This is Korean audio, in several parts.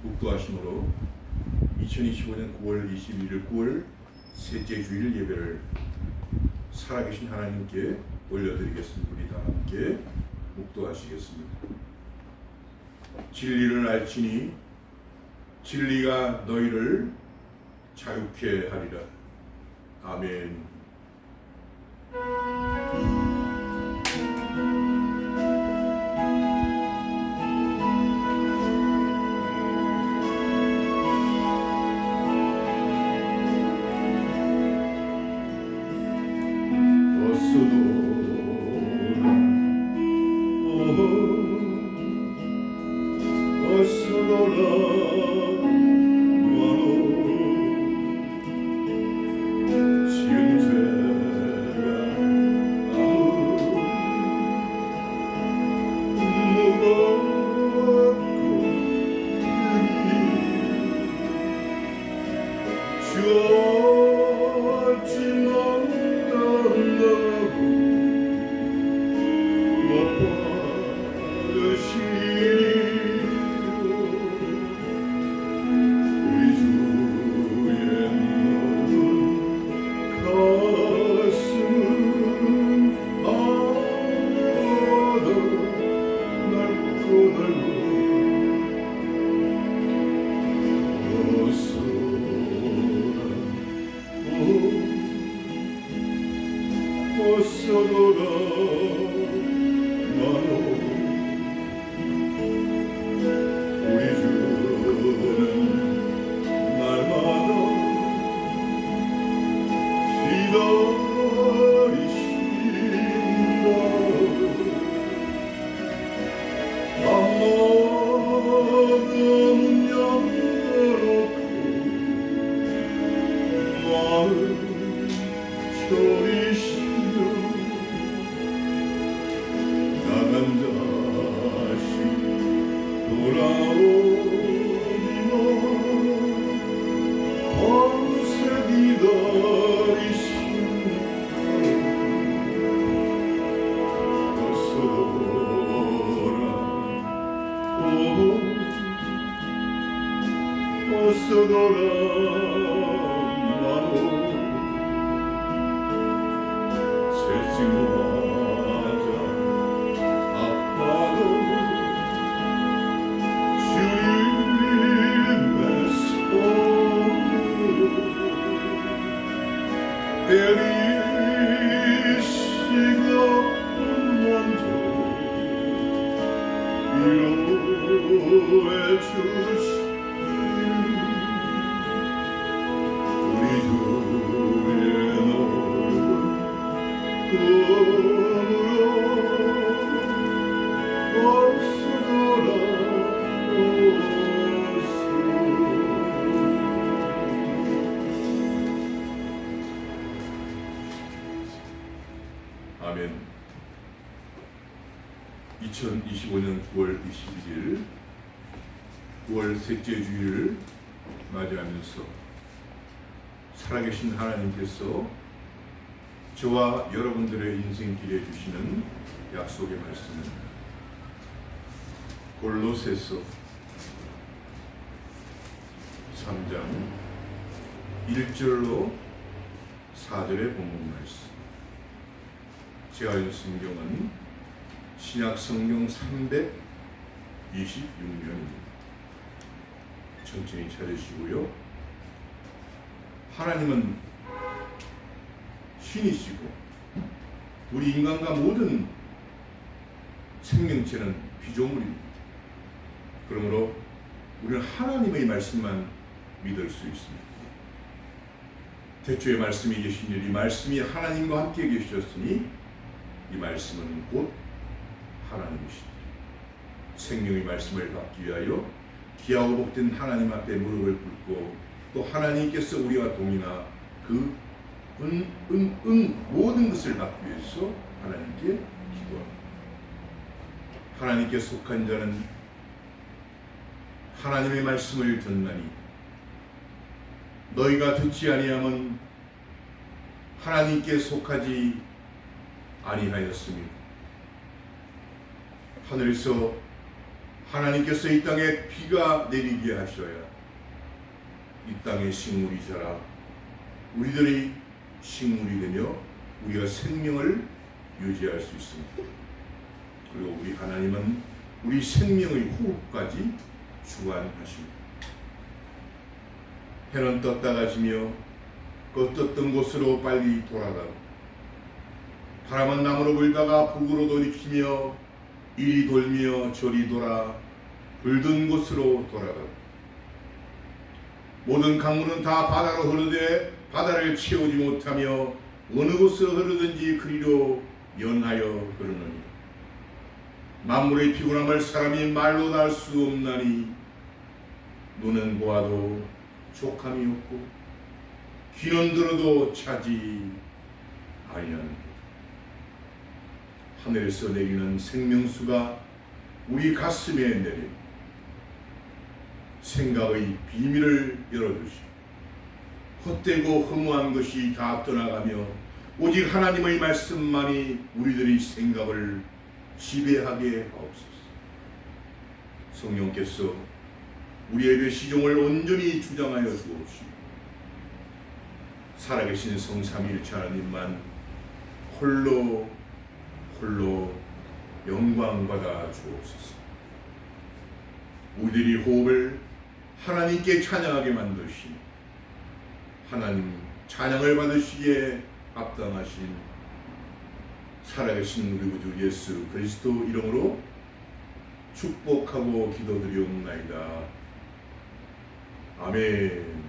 묵도하심으로 2025년 9월 21일 9월 셋째 주일 예배를 살아계신 하나님께 올려드리겠습니다. 우리 다 함께 묵도하시겠습니다. 진리를 알지니 진리가 너희를 자유케 하리라. 아멘. 아멘. 2025년 9월 21일 9월 셋째 주일을 맞이하면서 살아계신 하나님께서 저와 여러분들의 인생길에 주시는 약속의 말씀은 골로새서 3장 1절로 4절의 본문 말씀. 제가 읽은 성경은 신약 성경 326면입니다. 천천히 찾으시고요. 하나님은 신이시고 우리 인간과 모든 생명체는 피조물입니다. 그러므로 우리는 하나님의 말씀만 믿을 수 있습니다. 태초에 말씀이 계신 일, 이 말씀이 하나님과 함께 계셨으니 이 말씀은 곧 하나님이시다. 생명의 말씀을 받기 위하여 귀하고 복된 하나님 앞에 무릎을 꿇고 또 하나님께서 우리와 동의나 그 모든 것을 받기 위해서 하나님께 기도합니다. 하나님께 속한 자는 하나님의 말씀을 듣나니 너희가 듣지 아니하면 하나님께 속하지 아니하였으니 하늘에서 하나님께서 이 땅에 비가 내리게 하셔야 이 땅에 식물이 자라 우리들이 식물이 되며 우리가 생명을 유지할 수 있습니다. 그리고 우리 하나님은 우리 생명의 호흡까지 주관하십니다. 해는 떴다가 지며 그 떴던 곳으로 빨리 돌아가고 바람은 남으로 불다가 북으로 돌이키며 이리 돌며 저리 돌아 불던 곳으로 돌아가고 모든 강물은 다 바다로 흐르되 바다를 채우지 못하며 어느 곳으로 흐르든지 그리로 연하여 흐르느니라. 만물의 피곤함을 사람이 말로 다 할 수 없나니 눈은 보아도 족함이 없고 귀는 들어도 차지 아니하는 하늘에서 내리는 생명수가 우리 가슴에 내려 생각의 비밀을 열어주시고 헛되고 허무한 것이 다 떠나가며 오직 하나님의 말씀만이 우리들의 생각을 지배하게 하옵소서. 성령께서 우리의 시종을 온전히 주장하여 주옵시고 살아계신 성삼위일체 하나님만 홀로 영광받아 주옵소서. 우리들이 호흡을 하나님께 찬양하게 만드시니 하나님 찬양을 받으시기에 합당하신 살아계신 우리 구주 예수 그리스도 이름으로 축복하고 기도드리옵나이다. 아멘.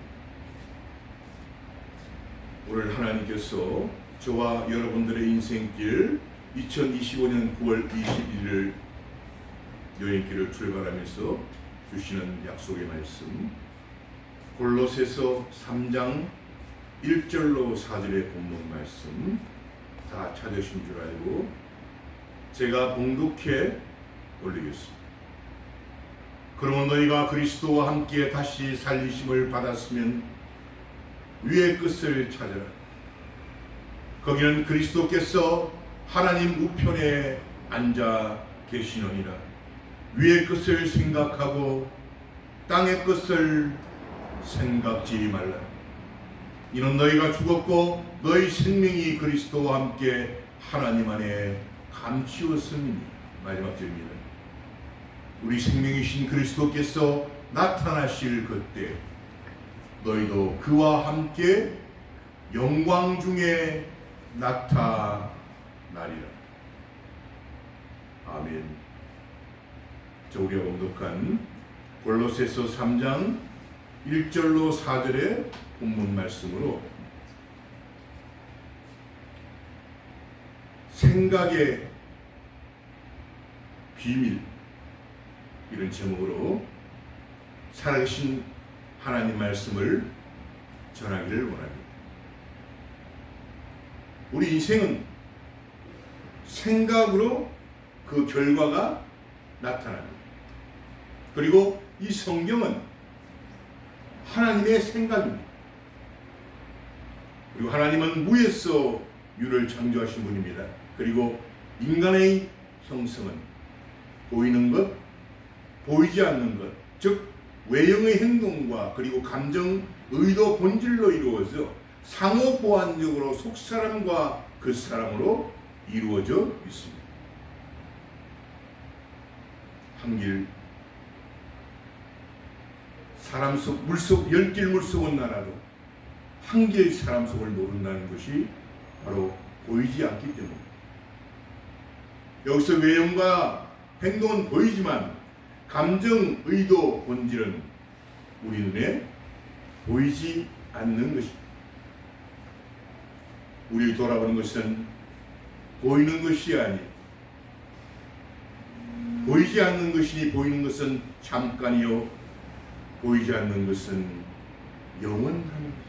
오늘 하나님께서 저와 여러분들의 인생길 2025년 9월 21일 여행길을 출발하면서 주시는 약속의 말씀 골로새서 3장 1절로 4절의 본문 말씀 다 찾으신 줄 알고 제가 봉독해 올리겠습니다. 그러면 너희가 그리스도와 함께 다시 살리심을 받았으면 위의 끝을 찾으라. 거기는 그리스도께서 하나님 우편에 앉아 계시느니라. 위의 끝을 생각하고 땅의 끝을 생각지 말라. 이는 너희가 죽었고 너희 생명이 그리스도와 함께 하나님 안에 감추었음이니. 마지막 절입니다. 우리 생명이신 그리스도께서 나타나실 그때 너희도 그와 함께 영광 중에 나타나리라. 아멘. 자, 우리가 봉독한 골로새서 3장 1절로 4절의 본문 말씀으로 생각의 비밀 이런 제목으로 살아계신 하나님 말씀을 전하기를 원합니다. 우리 인생은 생각으로 그 결과가 나타납니다. 그리고 이 성경은 하나님의 생각입니다. 그리고 하나님은 무에서 유를 창조하신 분입니다. 그리고 인간의 형성은 보이는 것, 보이지 않는 것, 즉 외형의 행동과 그리고 감정, 의도, 본질로 이루어져 상호 보완적으로 속사람과 겉사람으로 이루어져 있습니다. 한길 사람 속, 물속, 열길 물속은 나라도 한길 사람 속을 모른다는 것이 바로 보이지 않기 때문입니다. 여기서 외형과 행동은 보이지만 감정, 의도, 본질은 우리 눈에 보이지 않는 것입니다. 우리를 돌아보는 것은 보이는 것이 아니 보이지 않는 것이니 보이는 것은 잠깐이요 보이지 않는 것은 영원한 것입니다.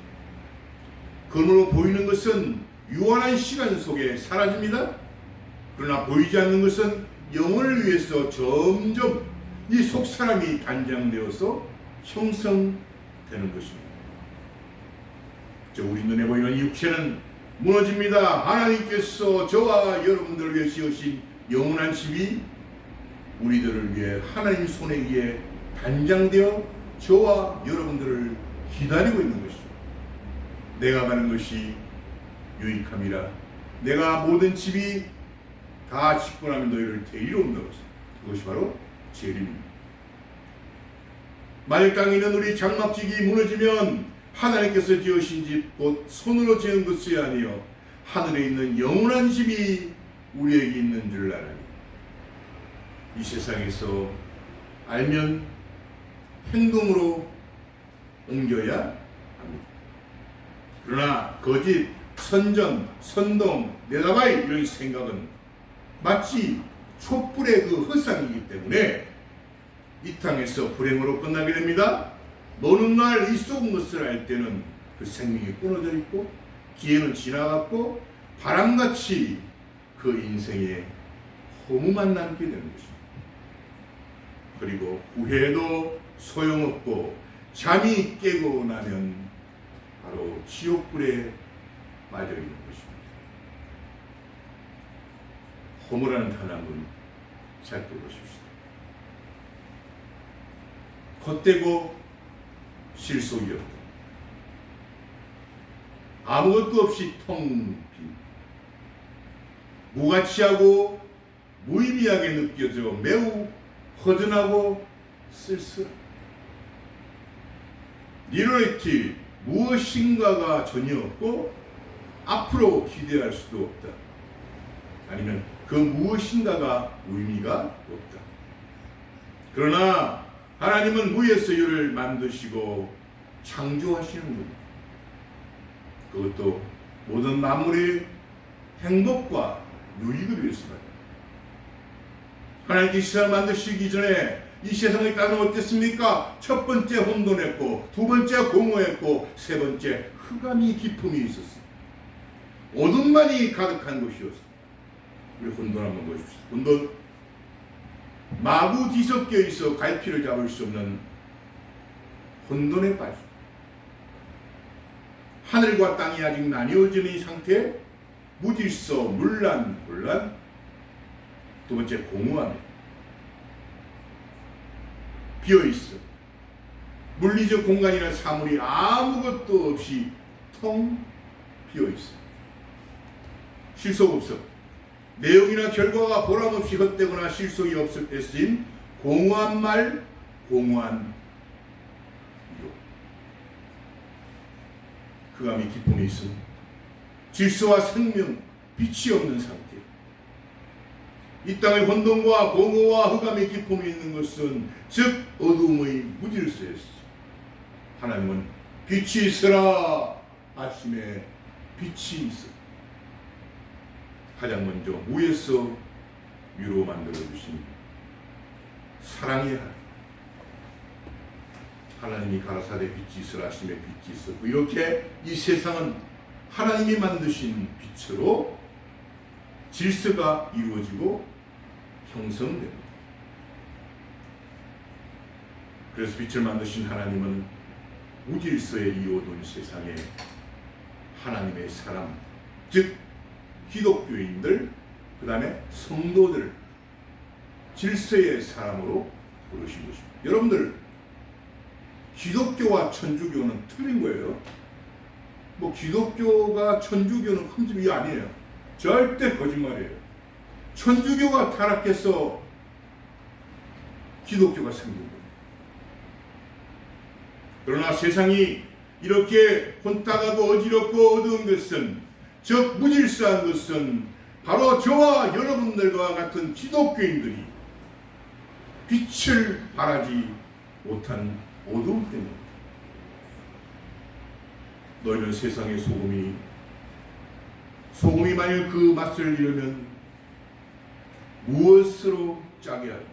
그러므로 보이는 것은 유한한 시간 속에 사라집니다. 그러나 보이지 않는 것은 영혼을 위해서 점점 이 속사람이 단장되어서 형성되는 것입니다. 우리 눈에 보이는 이 육체는 무너집니다. 하나님께서 저와 여러분들을 위해 지으신 영원한 집이 우리들을 위해 하나님 손에 의해 단장되어 저와 여러분들을 기다리고 있는 것이죠. 내가 가는 것이 유익함이라. 내가 모든 집이 다 짓고 나면 너희를 데리러 온다고 했어요. 그것이 바로 재림입니다. 만일 땅에 있는 우리 장막집이 무너지면 하나님께서 지으신 집 곧 손으로 지은 것이 아니요 하늘에 있는 영원한 집이 우리에게 있는 줄 알아니. 이 세상에서 알면 행동으로 옮겨야 합니다. 그러나 거짓, 선전, 선동, 내다바이 이런 생각은 마치 촛불의 그 허상이기 때문에 이 땅에서 불행으로 끝나게 됩니다. 노는 날 이 썩은 것을 알 때는 그 생명이 끊어져 있고 기회는 지나갔고 바람같이 그 인생에 허무만 남게 되는 것입니다. 그리고 후회도 소용없고 잠이 깨고 나면 바로 지옥불에 빠져 있는 것입니다. 허무라는 단어는 잘 들어보십시오. 헛되고 실속이 없다. 아무것도 없이 텅 빈, 무가치하고 무의미하게 느껴져 매우 허전하고 쓸쓸한, 리얼리티 무엇인가가 전혀 없고 앞으로 기대할 수도 없다. 아니면 그 무엇인가가 의미가 없다. 그러나 하나님은 무에서 유를 만드시고 창조하시는 분입니다. 그것도 모든 만물의 행복과 유익을 위해서다. 하나님께서 이 세상을 만드시기 전에 이 세상의 땅은 어땠습니까? 첫 번째 혼돈했고, 두 번째 공허했고, 세 번째 흑암이 깊음이 있었습니다. 어둠만이 가득한 곳이었습니다. 우리 혼돈 한번 보십시오. 혼돈, 마구 뒤섞여 있어 갈피를 잡을 수 없는 혼돈에 빠집니다. 하늘과 땅이 아직 나뉘어지는 이 상태, 무질서, 문란, 혼란. 두 번째 공허함이에요. 비어있어. 물리적 공간이나 사물이 아무것도 없이 텅 비어있어. 실속 없어. 내용이나 결과가 보람없이 헛되거나 실속이 없을 때 쓰인 공허한 말, 공허한 이유. 흑암이 기쁨이 있음. 질서와 생명, 빛이 없는 상태. 이 땅의 혼돈과 공허와 흑암의 기쁨이 있는 것은 즉 어둠의 무질서였어. 하나님은 빛이 있으라 하심에 빛이 있어. 가장 먼저 무에서 위로 만들어주신 사랑의 하나님이 가라사대 빛이 있으라 하심에 빛이 있었고, 이렇게 이 세상은 하나님이 만드신 빛으로 질서가 이루어지고 형성됩니다. 그래서 빛을 만드신 하나님은 무질서에 이어둔 세상에 하나님의 사람, 즉 기독교인들, 그 다음에 성도들, 질서의 사람으로 부르신 것입니다. 여러분들, 기독교와 천주교는 틀린 거예요. 뭐 기독교가 천주교는 큰 집이 아니에요. 절대 거짓말이에요. 천주교가 타락해서 기독교가 생긴 거예요. 그러나 세상이 이렇게 혼탁하고 어지럽고 어두운 것은, 즉 무질서한 것은 바로 저와 여러분들과 같은 기독교인들이 빛을 발하지 못한 어두움 때문입니다. 너희는 세상의 소금이 만일 그 맛을 잃으면 무엇으로 짜게 하리?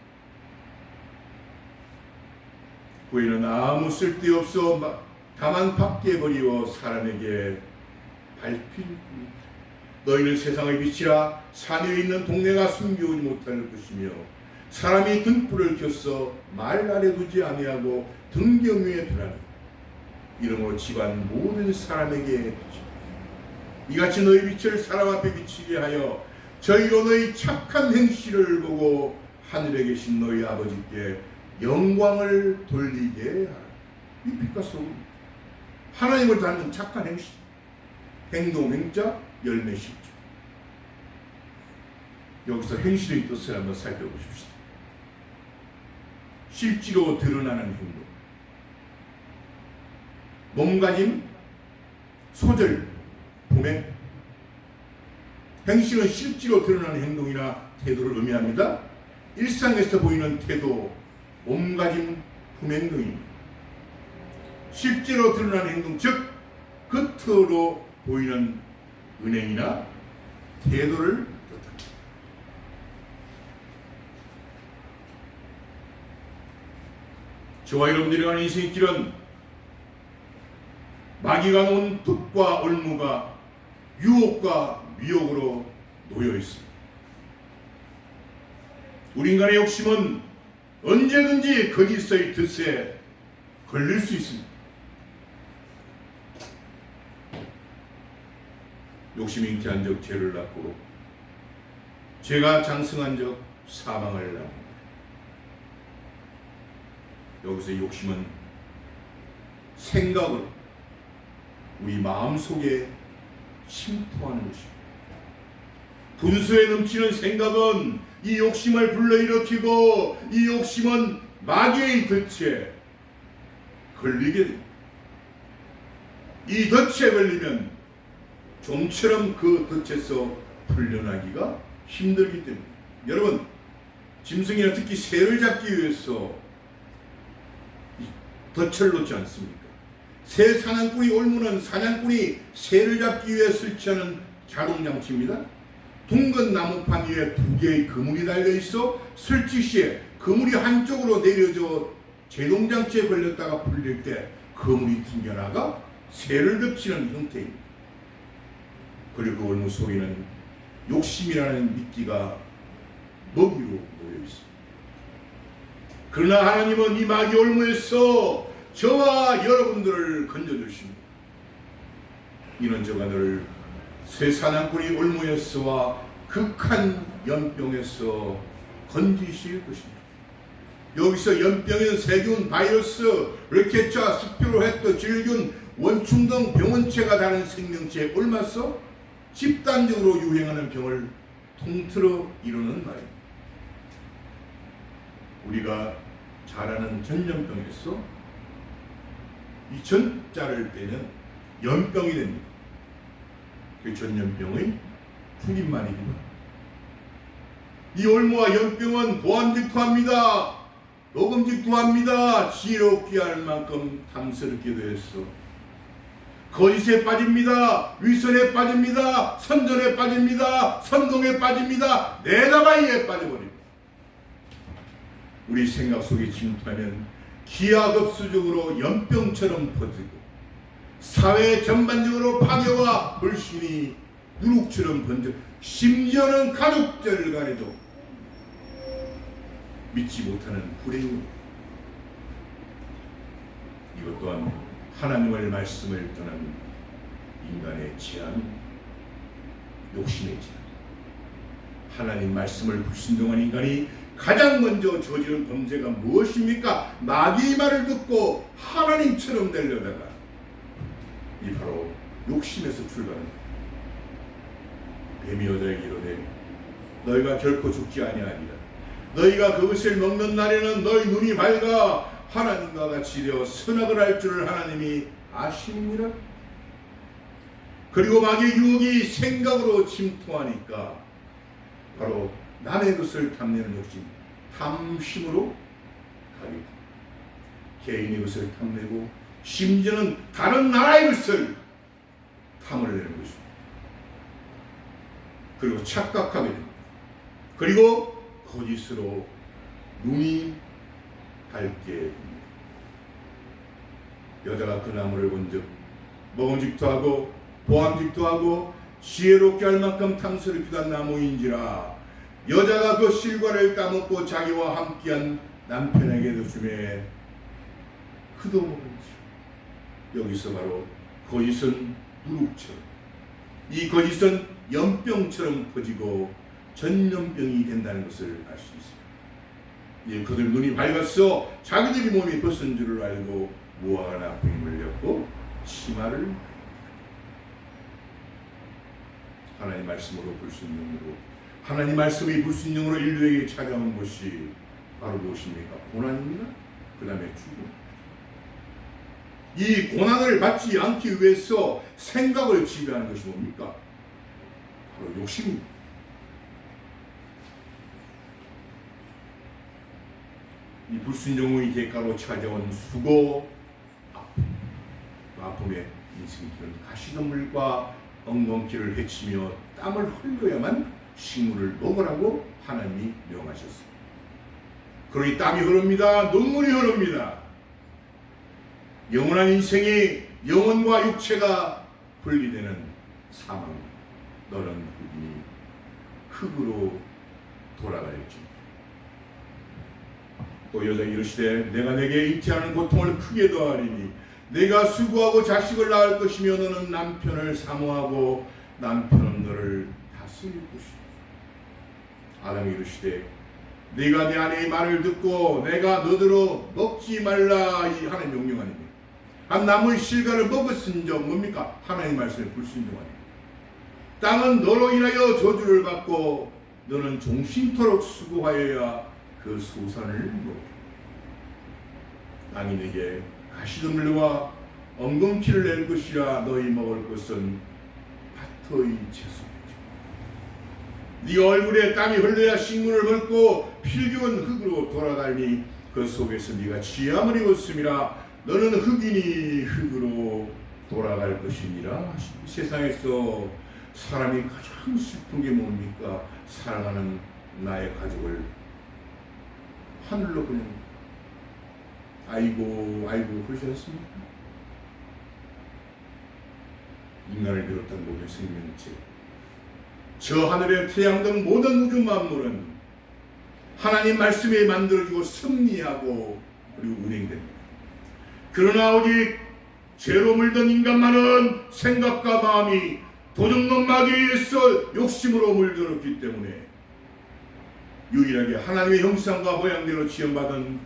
후에는 아무 쓸데없어 다만 밖에 버리워 사람에게 밟힐 뿐이다. 너희는 세상의 빛이라 산 위에 있는 동네가 숨겨오지 못할 것이며, 사람이 등불을 켜서 말 아래 두지 아니하고 등경 위에 두라니. 이러므로 집안 모든 사람에게 비치라. 이같이 너희 빛을 사람 앞에 비치게 하여 저희로 너희 착한 행실을 보고 하늘에 계신 너희 아버지께 영광을 돌리게 하라. 이 빛과 소금, 하나님을 닮은 착한 행실, 행동, 행자, 열매, 실제. 여기서 행실의 뜻을 한번 살펴보십시다. 실제로 드러나는 행동, 몸가짐, 소절, 범행. 행실은 실제로 드러나는 행동이나 태도를 의미합니다. 일상에서 보이는 태도, 몸가짐, 품행 등입니다. 실제로 드러나는 행동, 즉 겉으로 보이는 은행이나 태도를 뜻합니다. 저와 여러분들이 가는 인생의 길은 마귀가 놓은 득과 올무가 유혹과 미혹으로 놓여 있습니다. 우리 인간의 욕심은 언제든지 거짓의 뜻에 걸릴 수 있습니다. 욕심이 잉태한 적 죄를 낳고 죄가 장성한 적 사망을 낳습니다. 여기서 욕심은 생각으로 우리 마음속에 침투하는 것입니다. 분수에 넘치는 생각은 이 욕심을 불러일으키고 이 욕심은 마귀의 덫에 걸리게 됩니다. 이 덫에 걸리면 좀처럼 그 덫에서 풀려나기가 힘들기 때문에 여러분, 짐승이나 특히 새를 잡기 위해서 덫을 놓지 않습니까? 새 사냥꾼이 올무는 사냥꾼이 새를 잡기 위해 설치하는 자동장치입니다. 둥근 나무판 위에 2개의 그물이 달려있어 설치 시에 그물이 한쪽으로 내려져 제동장치에 걸렸다가 풀릴 때 그물이 튕겨나가 새를 덮치는 형태입니다. 그리고 그 올무 속에는 욕심이라는 미끼가 먹이로 놓여있습니다. 그러나 하나님은 이 마귀 올무에서 저와 여러분들을 건져주십니다. 이는 저가 늘 새 사냥꾼이 올무에서와 극한 연병에서 건지실 것입니다. 여기서 연병은 세균, 바이러스, 르케차, 스피로헤트, 질균, 원충 등 병원체가 다른 생명체에 옮아서 집단적으로 유행하는 병을 통틀어 이루는 말입니다. 우리가 잘 아는 전염병에서 이 전자를 빼면 연병이 됩니다. 그 전염병의 줄임말입니다. 이 올무와 연병은 보암직투합니다. 녹음직투합니다. 지혜롭게 할 만큼 탐스럽기도 했어. 거짓에 빠집니다. 위선에 빠집니다. 선전에 빠집니다. 선동에 빠집니다. 내다바이에 빠져버립니다. 우리 생각 속에 침투하면 기하급수적으로 연병처럼 퍼지고 사회 전반적으로 파괴와 불신이 누룩처럼 번져 심지어는 가족들 간에도 믿지 못하는 불행입니다. 이것 또한 하나님의 말씀을 떠난 인간의 죄악입니다. 욕심의 죄악. 하나님 말씀을 불순종한 인간이 가장 먼저 저지른 범죄가 무엇입니까? 마귀의 말을 듣고 하나님처럼 되려다가 이 바로 욕심에서 출발합니다. 뱀이 여자에게 이르되 너희가 결코 죽지 아니하리라. 너희가 그것을 먹는 날에는 너희 눈이 밝아 하나님과 같이 되어 선악을 할 줄을 하나님이 아심이니라. 그리고 마귀의 유혹이 생각으로 침투하니까 바로 남의 것을 탐내는 욕심, 탐심으로 가게 됩니다. 개인의 것을 탐내고 심지어는 다른 나라의 것을 탐을 내는 것입니다. 그리고 착각하게 됩니다. 그리고 거짓으로 눈이 밝게 됩니다. 여자가 그 나무를 본즉 먹음직도 보암직도 하고 지혜롭게 할 만큼 탐스럽기도 한 나무인지라. 여자가 그 실과를 따먹고 자기와 함께한 남편에게도 주매 그도 먹은지. 여기서 바로 거짓은 누룩처럼, 이 거짓은 연병처럼 퍼지고 전염병이 된다는 것을 알 수 있습니다. 그들 눈이 밝았어 자기들이 몸이 벗은 줄을 알고 무화과 나무에 물렸고 치마를 하나님 말씀으로 불순종으로 하나님 말씀이 불순종으로 인류에게 찾아온 것이 바로 무엇입니까? 고난입니다. 그 다음에 죽음. 이 고난을 받지 않기 위해서 생각을 지배하는 것이 뭡니까? 바로 욕심입니다. 이 불순종의 대가로 찾아온 수고, 아픔의 인생길은 가시덤불과 엉겅퀴를 헤치며 땀을 흘려야만 식물을 먹으라고 하나님이 명하셨습니다. 그러니 땀이 흐릅니다. 눈물이 흐릅니다. 영원한 인생이 영혼과 육체가 분리되는 사망. 너는 흙으로 돌아갈지. 또 여자가 이르시되 내가 내게 잉태하는 고통을 크게 더하리니 내가 수고하고 자식을 낳을 것이며 너는 남편을 사모하고 남편은 너를 다스릴 것이다. 아담이 이르시되 네가 내 아내의 말을 듣고 내가 너더러 먹지 말라 하는 명령 아닙니까? 한 나무의 실과를 먹었은적 뭡니까? 하나님의 말씀에 불순종하니 땅은 너로 인하여 저주를 받고 너는 종신토록 수고하여야 그 소산을 먹어. 땅이 내게 가시덤불과 엉겅퀴를 낼 것이라 너희 먹을 것은 밭의 채소이죠. 네 얼굴에 땀이 흘러야 식물을 먹고 필경은 흙으로 돌아다니 그 속에서 네가 취함을 입었음이라 너는 흙이니 흙으로 돌아갈 것이니라. 세상에서 사람이 가장 슬픈 게 뭡니까? 사랑하는 나의 가족을 하늘로 그냥 아이고 그러지 않습니까? 인간을 비롯한 모든 생명체, 저 하늘의 태양 등 모든 우주 만물은 하나님 말씀에 만들어지고 승리하고 그리고 운행됩니다. 그러나 오직 죄로 물든 인간만은 생각과 마음이 도적놈 마귀에 의해서 욕심으로 물들었기 때문에 유일하게 하나님의 형상과 모양대로 지음받은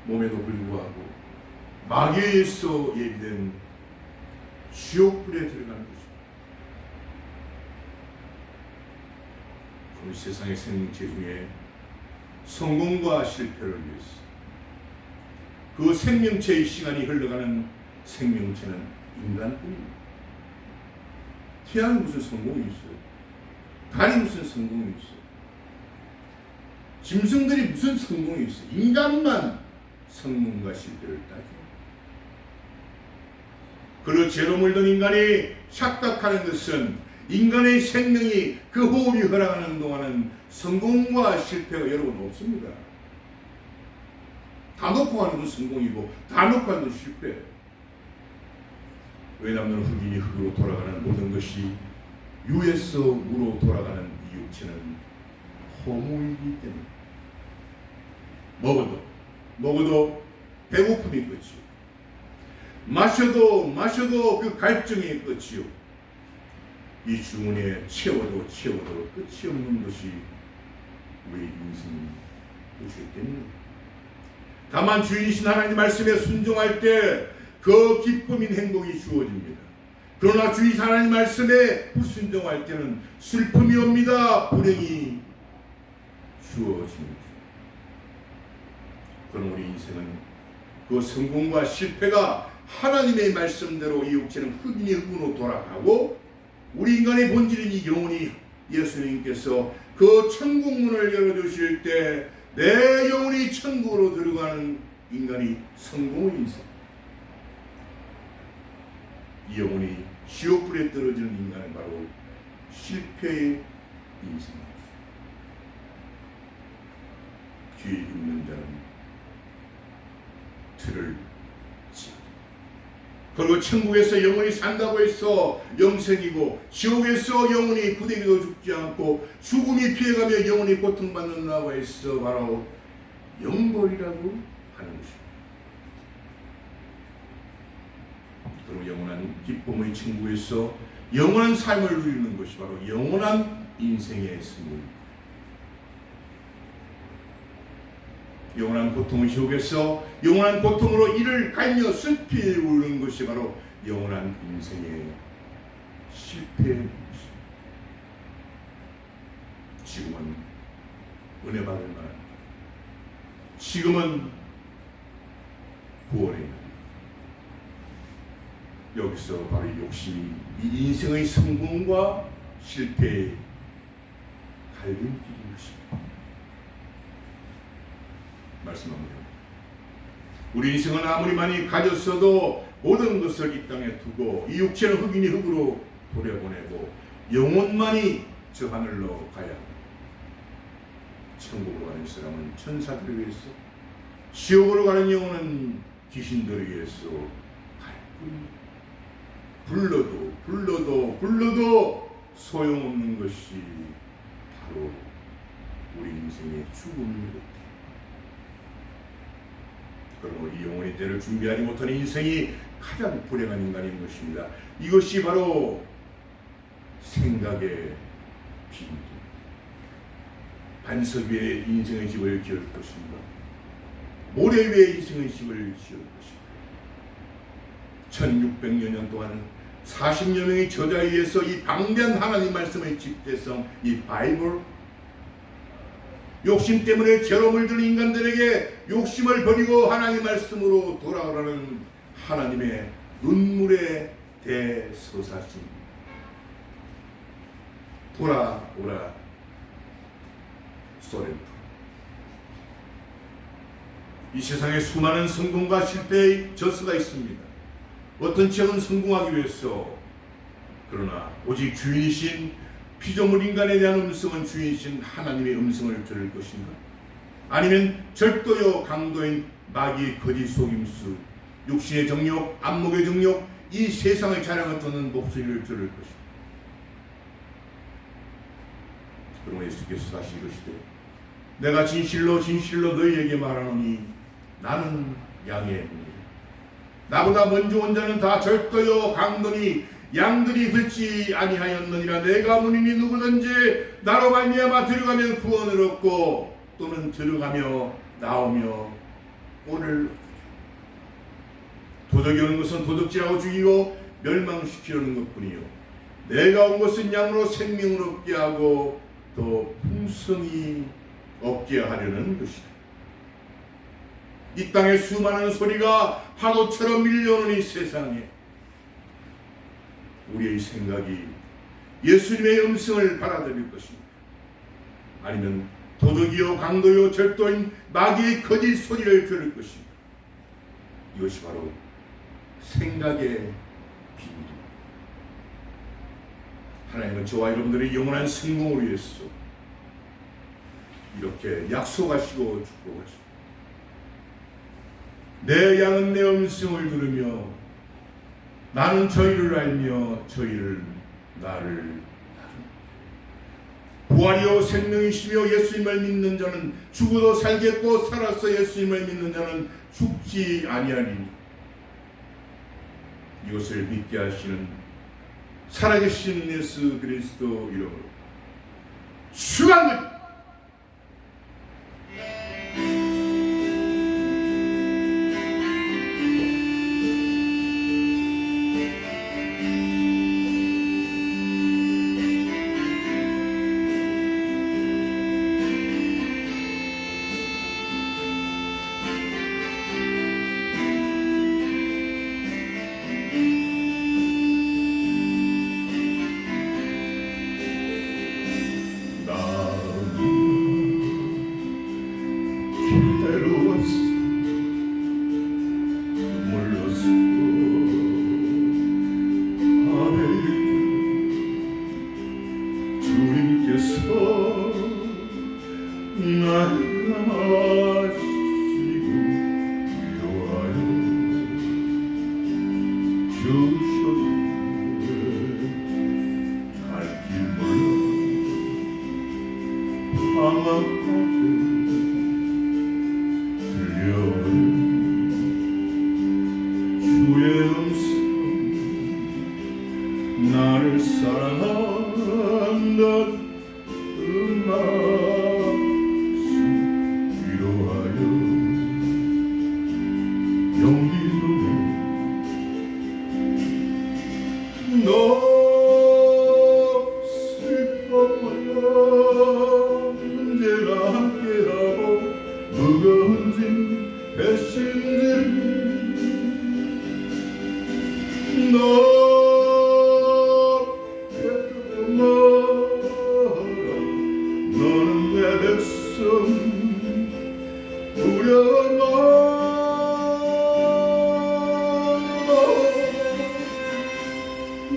몸에도 불구하고 마귀에 의해서 예비된 지옥불에 들어가는 것입니다. 그 세상의 생명체 중에 성공과 실패를 위해서 그 생명체의 시간이 흘러가는 생명체는 인간뿐입니다. 태양이 무슨 성공이 있어요? 달이 무슨 성공이 있어요? 짐승들이 무슨 성공이 있어요? 인간만 성공과 실패를 따져. 그리고 죄로 물든 인간이 착각하는 것은 인간의 생명이 그 호흡이 허락하는 동안은 성공과 실패가 여러분 없습니다. 다 놓고 하는 건 성공이고 다 놓고 하는 건 실패. 왜냐하면 흙이니 흙으로 돌아가는 모든 것이 유에서 무로 돌아가는 이 육체는 허무이기 때문에 먹어도 배고픔이 끝이요. 마셔도 그 갈증이 끝이요. 이 주문에 채워도 끝이 없는 것이 우리 인생이 그렇기 때문입니다. 다만 주인이신 하나님 말씀에 순종할 때 그 기쁨인 행복이 주어집니다. 그러나 주인 하나님 말씀에 불순종할 때는 슬픔이 옵니다. 불행이 주어집니다. 그럼 우리 인생은 그 성공과 실패가 하나님의 말씀대로 이 육체는 흙이니 흙으로 돌아가고 우리 인간의 본질인 이 영혼이 예수님께서 그 천국문을 열어주실 때 내 영혼이 천국으로 들어가는 인간이 성공의 인생, 이 영혼이 지옥불에 떨어지는 인간은 바로 실패의 인생입니다. 귀 있는 자는 들을 지어다. 그리고 천국에서 영원히 산다고 해서 영생이고 지옥에서 영원히 부대기도 죽지 않고 죽음이 피해가며 영원히 고통받는다고 해서 바로 영벌이라고 하는 것입니다. 그리고 영원한 기쁨의 천국에서 영원한 삶을 누리는 것이 바로 영원한 인생의 승리입니다. 영원한 고통의 지옥에서 영원한 고통으로 이를 갈며 슬피 우는 것이 바로 영원한 인생의 실패인 것입니다. 지금은 은혜 받을 만한, 지금은 구원의 날. 여기서 바로 욕심이 이 인생의 성공과 실패의 갈림길인 것입니다. 말씀합니다. 우리 인생은 아무리 많이 가졌어도 모든 것을 이 땅에 두고 이 육체는 흑인이 흑으로 돌려보내고 영혼만이 저 하늘로 가야 합니다. 천국으로 가는 사람은 천사들을 위해서, 지옥으로 가는 영혼은 귀신들을 위해서 갈 뿐입니다. 불러도 소용없는 것이 바로 우리 인생의 죽음입니다. 그러므로 이 영혼의 때를 준비하지 못한 인생이 가장 불행한 인간인 것입니다. 이것이 바로 생각의 비밀입니다. 반석 위에 인생의 집을 지을 것인가, 모래 위에 인생의 집을 지을 것인가. 1600여 년 동안 40여 명의 저자에 의해서 이 방대한 하나님 말씀의 집대성, 이 바이블, 욕심 때문에 죄로 들은 인간들에게 욕심을 버리고 하나님 말씀으로 돌아오라는 하나님의 눈물의 대서사심. 돌아오라 소렌토. 이 세상에 수많은 성공과 실패의 저수가 있습니다. 어떤 책은 성공하기 위해서, 그러나 오직 주인이신 피조물 인간에 대한 음성은 주인이신 하나님의 음성을 들을 것인가? 아니면 절도요 강도인 마귀의 거짓 속임수, 육신의 정욕, 안목의 정욕, 이 세상의 자랑을 듣는 목소리를 들을 것인가? 그러므로 예수께서 다시 이르시되 내가 진실로 너희에게 말하노니 나는 양의 문이라. 나보다 먼저 온 자는 다 절도요 강도니 양들이 듣지 아니하였느니라. 내가 문이니 누구든지 나로 말미암아 들어가면 구원을 얻고 또는 들어가며 나오며 꼴을 도적이 오는 것은 도둑질하고 죽이고 멸망시키려는 것뿐이요 내가 온 것은 양으로 생명을 얻게 하고 더 풍성히 얻게 하려는 것이다. 이 땅에 수많은 소리가 파도처럼 밀려오는 이 세상에 우리의 생각이 예수님의 음성을 받아들일 것입니다. 아니면 도둑이요 강도요 절도인 마귀의 거짓 소리를 들을 것입니다. 이것이 바로 생각의 비밀입니다. 하나님은 저와 여러분들의 영원한 성공을 위해서 이렇게 약속하시고 축복하십니다. 내 양은 내 음성을 들으며 나는 저희를 알며 저희를 나를 따릅니다. 부활이요 생명이시며 예수님을 믿는 자는 죽어도 살겠고 살아서 예수님을 믿는 자는 죽지 아니하리니 이것을 믿게 하시는 살아계신 예수 그리스도 이름으로 축원합니다.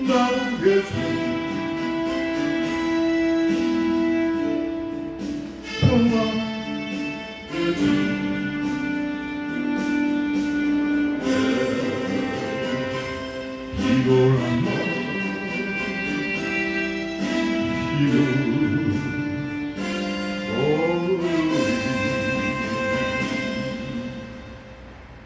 나의 삶 평화해져